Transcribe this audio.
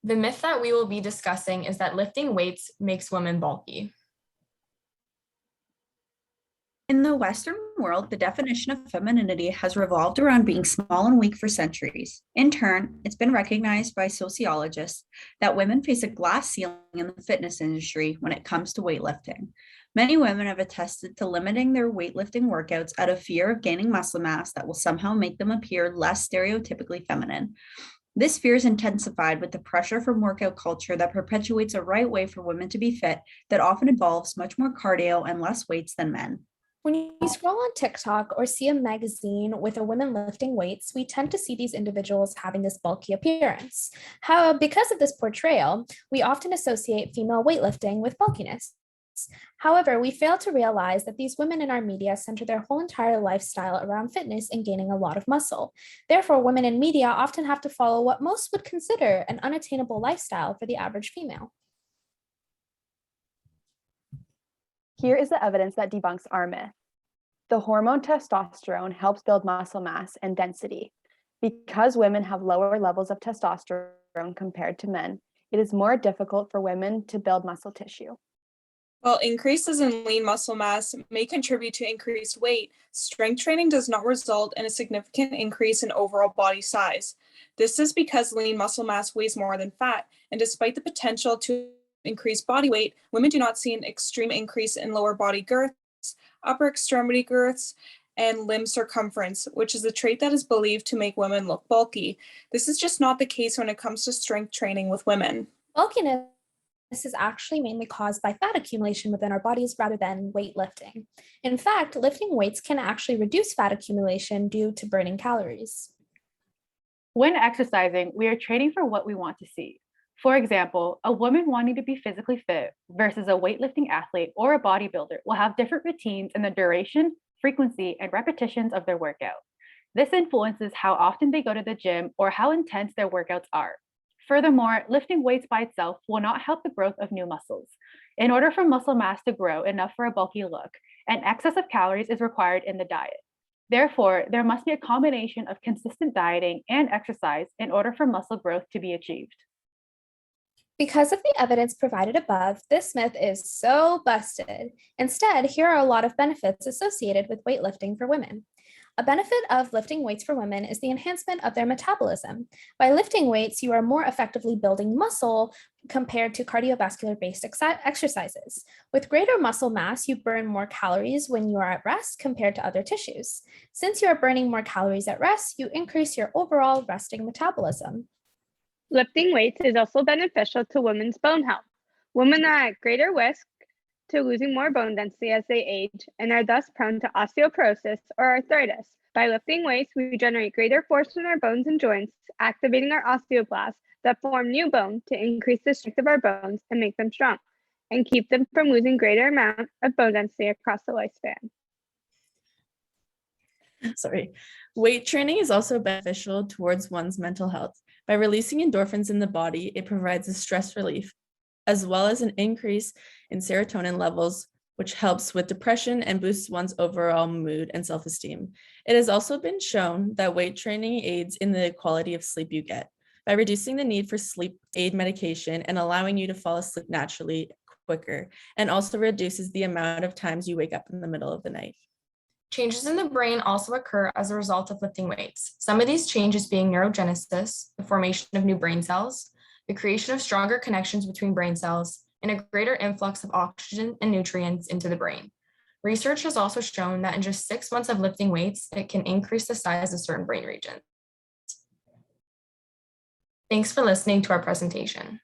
The myth that we will be discussing is that lifting weights makes women bulky. In the Western world, the definition of femininity has revolved around being small and weak for centuries. In turn, it's been recognized by sociologists that women face a glass ceiling in the fitness industry when it comes to weightlifting. Many women have attested to limiting their weightlifting workouts out of fear of gaining muscle mass that will somehow make them appear less stereotypically feminine. This fear is intensified with the pressure from workout culture that perpetuates a right way for women to be fit that often involves much more cardio and less weights than men. When you scroll on TikTok or see a magazine with a woman lifting weights, we tend to see these individuals having this bulky appearance. Because of this portrayal, we often associate female weightlifting with bulkiness. However, we fail to realize that these women in our media center their whole entire lifestyle around fitness and gaining a lot of muscle. Therefore, women in media often have to follow what most would consider an unattainable lifestyle for the average female. Here is the evidence that debunks our myth. The hormone testosterone helps build muscle mass and density. Because women have lower levels of testosterone compared to men, it is more difficult for women to build muscle tissue. While increases in lean muscle mass may contribute to increased weight, strength training does not result in a significant increase in overall body size. This is because lean muscle mass weighs more than fat, and despite the potential to increase body weight, women do not see an extreme increase in lower body girths, upper extremity girths, and limb circumference, which is a trait that is believed to make women look bulky. This is just not the case when it comes to strength training with women. Bulkiness is actually mainly caused by fat accumulation within our bodies rather than weightlifting. In fact, lifting weights can actually reduce fat accumulation due to burning calories. When exercising, we are training for what we want to see. For example, a woman wanting to be physically fit versus a weightlifting athlete or a bodybuilder will have different routines in the duration, frequency, and repetitions of their workout. This influences how often they go to the gym or how intense their workouts are. Furthermore, lifting weights by itself will not help the growth of new muscles. In order for muscle mass to grow enough for a bulky look, an excess of calories is required in the diet. Therefore, there must be a combination of consistent dieting and exercise in order for muscle growth to be achieved. Because of the evidence provided above, this myth is so busted. Instead, here are a lot of benefits associated with weightlifting for women. A benefit of lifting weights for women is the enhancement of their metabolism. By lifting weights, you are more effectively building muscle compared to cardiovascular-based exercises. With greater muscle mass, you burn more calories when you are at rest compared to other tissues. Since you are burning more calories at rest, you increase your overall resting metabolism. Lifting weights is also beneficial to women's bone health. Women are at greater risk to losing more bone density as they age and are thus prone to osteoporosis or arthritis. By lifting weights, we generate greater force in our bones and joints, activating our osteoblasts that form new bone to increase the strength of our bones and make them strong, and keep them from losing greater amount of bone density across the lifespan. Weight training is also beneficial towards one's mental health. By releasing endorphins in the body, it provides a stress relief, as well as an increase in serotonin levels, which helps with depression and boosts one's overall mood and self-esteem. It has also been shown that weight training aids in the quality of sleep you get by reducing the need for sleep aid medication and allowing you to fall asleep naturally quicker, and also reduces the amount of times you wake up in the middle of the night. Changes in the brain also occur as a result of lifting weights. Some of these changes being neurogenesis, the formation of new brain cells, the creation of stronger connections between brain cells, and a greater influx of oxygen and nutrients into the brain. Research has also shown that in just 6 months of lifting weights, it can increase the size of certain brain regions. Thanks for listening to our presentation.